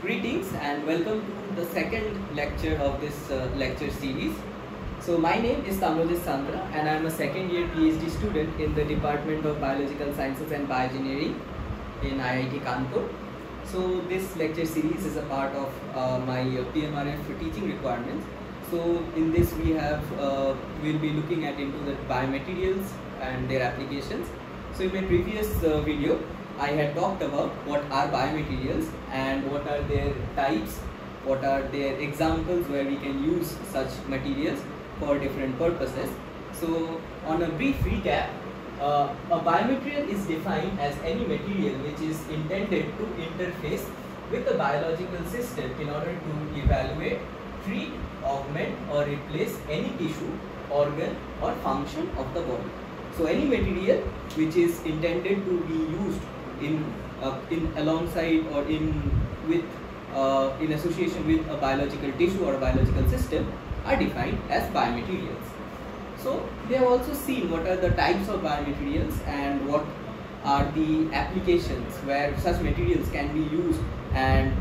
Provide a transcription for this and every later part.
Greetings and welcome to the second lecture of this lecture series. So my name is Tamrojit Sandra and I am a second year PhD student in the Department of Biological Sciences and Bioengineering in IIT Kanpur. So this lecture series is a part of my PMRF for teaching requirements. So in this we'll be looking at into the biomaterials and their applications. So in my previous video I had talked about what are biomaterials and what are their types, what are their examples where we can use such materials for different purposes. So on a brief recap, a biomaterial is defined as any material which is intended to interface with the biological system in order to evaluate, treat, augment or replace any tissue, organ or function of the body. So any material which is intended to be used in alongside or in association with a biological tissue or a biological system are defined as biomaterials. So we have also seen what are the types of biomaterials and what are the applications where such materials can be used and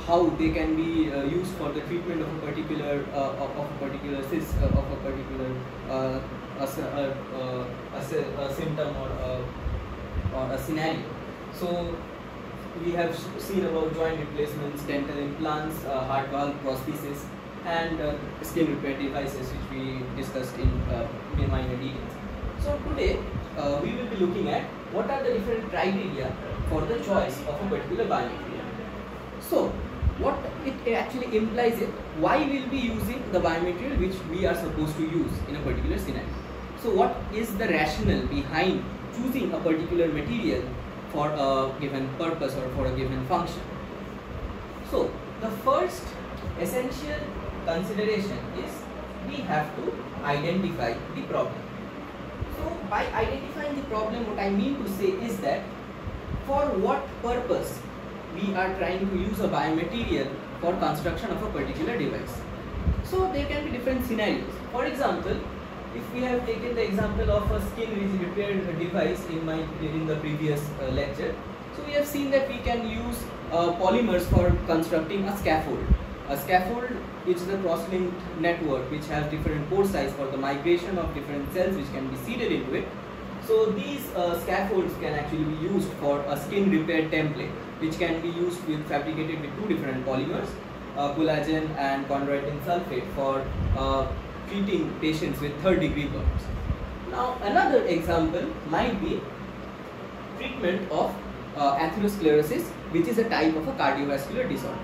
how they can be used for the treatment of a particular symptom or a scenario. So we have seen about joint replacements, dental implants, heart valve prosthesis and skin repair devices, which we discussed in minor details. So today we will be looking at what are the different criteria for the choice of a particular biomaterial. So what it actually implies is why we will be using the biomaterial which we are supposed to use in a particular scenario. So what is the rationale behind choosing a particular material for a given purpose or for a given function? So the first essential consideration is we have to identify the problem. So by identifying the problem, what I mean to say is that for what purpose we are trying to use a biomaterial for construction of a particular device. So there can be different scenarios. For example, if we have taken the example of a skin repair device in the previous lecture, so we have seen that we can use polymers for constructing a scaffold. A scaffold is the cross-linked network which has different pore size for the migration of different cells which can be seeded into it. So these scaffolds can actually be used for a skin repair template, which can be used fabricated with two different polymers, collagen and chondroitin sulfate, for treating patients with third-degree burns. Now another example might be treatment of atherosclerosis, which is a type of a cardiovascular disorder.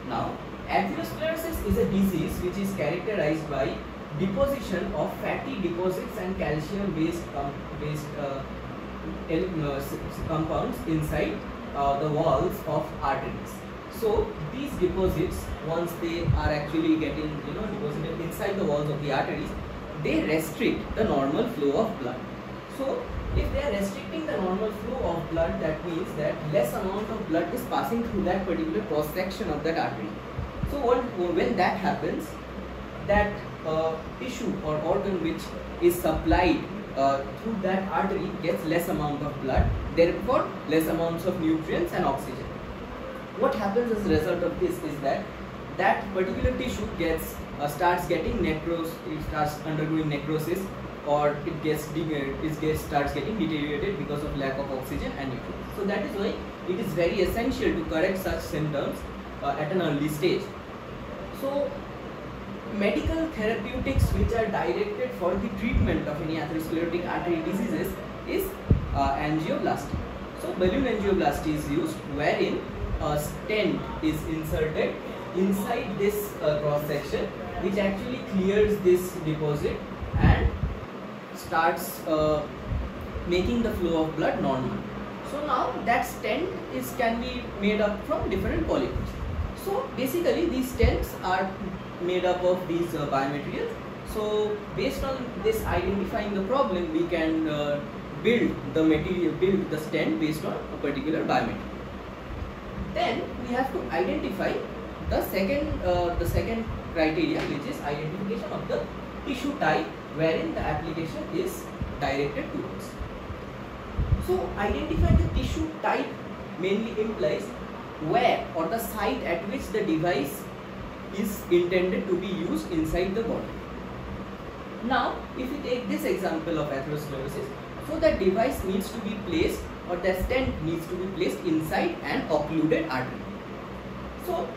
Now atherosclerosis is a disease which is characterized by deposition of fatty deposits and calcium based compounds inside the walls of arteries. So these deposits, once they are actually getting deposited inside the walls of the arteries, they restrict the normal flow of blood. So if they are restricting the normal flow of blood, that means that less amount of blood is passing through that particular cross section of that artery. So when that happens, that tissue or organ which is supplied through that artery gets less amount of blood, therefore less amounts of nutrients and oxygen. What happens as a result of this is that that particular tissue starts getting necrosis, it starts undergoing necrosis, or it starts getting deteriorated because of lack of oxygen and nutrients. So that is why it is very essential to correct such symptoms at an early stage. So medical therapeutics which are directed for the treatment of any atherosclerotic artery diseases is angioplasty. So balloon angioplasty is used, wherein a stent is inserted inside this cross section, which actually clears this deposit and starts making the flow of blood normal. So now that stent can be made up from different polymers. So basically these stents are made up of these biomaterials. So based on this identifying the problem, we can build the stent based on a particular biomaterial. Then we have to identify the second criteria, which is identification of the tissue type wherein the application is directed towards. So identifying the tissue type mainly implies where or the site at which the device is intended to be used inside the body. Now, if we take this example of atherosclerosis, so the device needs to be placed, or the stent needs to be placed inside an occluded artery. So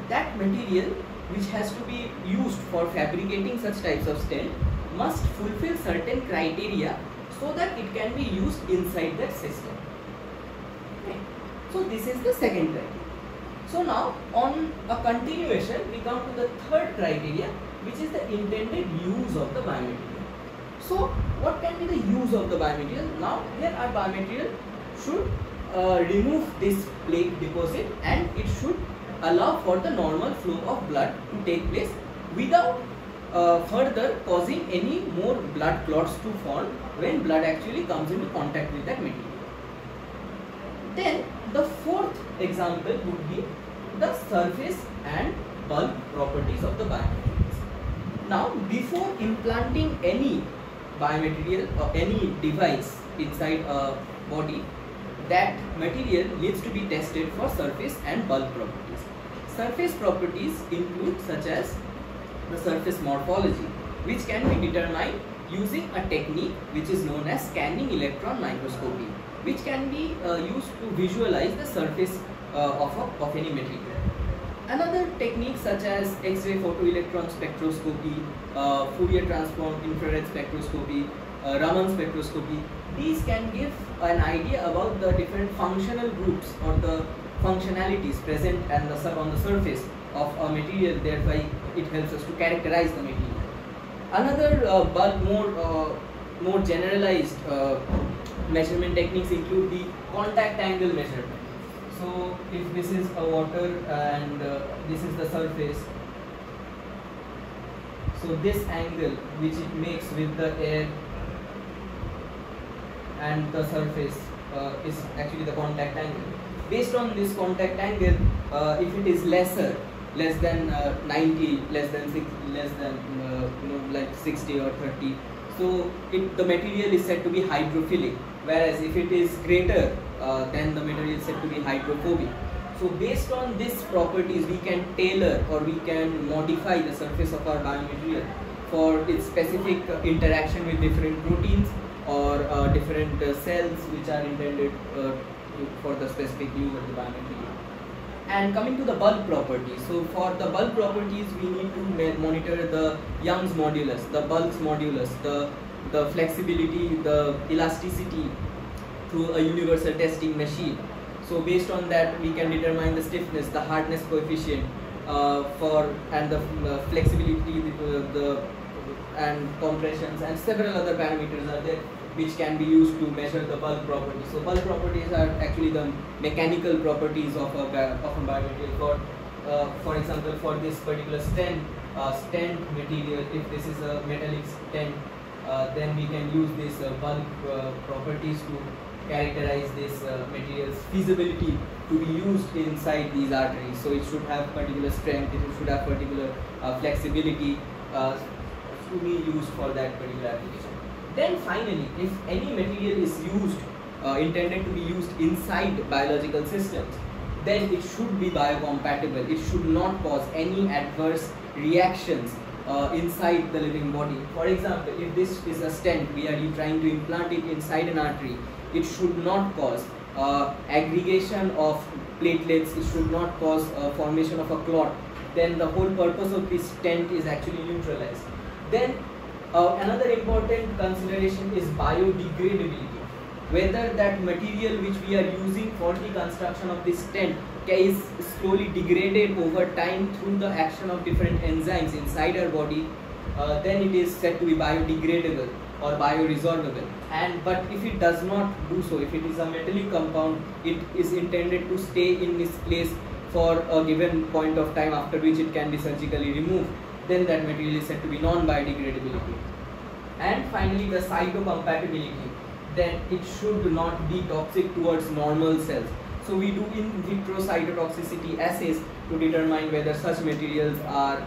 that material which has to be used for fabricating such types of stent must fulfill certain criteria so that it can be used inside that system. Okay. So this is the second criteria. So now on a continuation we come to the third criteria, which is the intended use of the biomaterial. So what can be the use of the biomaterial? Now here our biomaterial should remove this plaque deposit, and it should allow for the normal flow of blood to take place without further causing any more blood clots to form when blood actually comes into contact with that material. Then the fourth example would be the surface and bulk properties of the biomaterials. Now, before implanting any biomaterial or any device inside a body, that material needs to be tested for surface and bulk properties. Surface properties include such as the surface morphology, which can be determined using a technique which is known as scanning electron microscopy, which can be used to visualize the surface of any material. Another technique such as X-ray photoelectron spectroscopy, Fourier transform infrared spectroscopy, Raman spectroscopy, these can give an idea about the different functional groups or the functionalities present on the surface of a material, thereby it helps us to characterize the material. Another more generalized measurement techniques include the contact angle measurement. So if this is a water and this is the surface, so this angle which it makes with the air and the surface is actually the contact angle. Based on this contact angle, if it is less than 90, less than like 60 or 30, so the material is said to be hydrophilic, whereas if it is greater, then the material is said to be hydrophobic. So based on these properties, we can tailor or we can modify the surface of our biomaterial for its specific interaction with different proteins or different cells which are intended for the specific use of the biomaterial. And coming to the bulk properties, so for the bulk properties we need to monitor the Young's modulus, the Bulk's modulus, the flexibility, the elasticity through a universal testing machine. So based on that we can determine the stiffness, the hardness coefficient and the flexibility, and compressions, and several other parameters are there which can be used to measure the bulk properties. So bulk properties are actually the mechanical properties of a biomaterial. For example, for this particular stent material, if this is a metallic stent, then we can use this bulk properties to characterize this material's feasibility to be used inside these arteries. So it should have particular strength, it should have particular flexibility to be used for that particular application. Then finally, if any material is intended to be used inside biological systems, then it should be biocompatible. It should not cause any adverse reactions inside the living body. For example, if this is a stent, we are trying to implant it inside an artery, it should not cause aggregation of platelets, it should not cause formation of a clot. Then the whole purpose of this stent is actually neutralized. Then another important consideration is biodegradability. Whether that material which we are using for the construction of this stent is slowly degraded over time through the action of different enzymes inside our body, then it is said to be biodegradable or bioresorbable. But if it does not do so, if it is a metallic compound, it is intended to stay in this place for a given point of time, after which it can be surgically removed, then that material is said to be non-biodegradability. And finally, the cytocompatibility, then it should not be toxic towards normal cells. So we do in vitro cytotoxicity assays to determine whether such materials are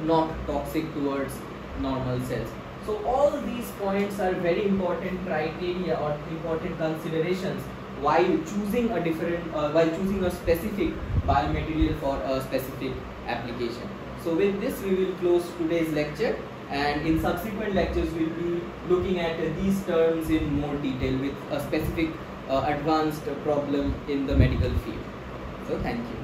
not toxic towards normal cells. So all these points are very important criteria or important considerations while choosing a specific biomaterial for a specific application. So with this we will close today's lecture, and in subsequent lectures we will be looking at these terms in more detail with a specific advanced problem in the medical field. So thank you.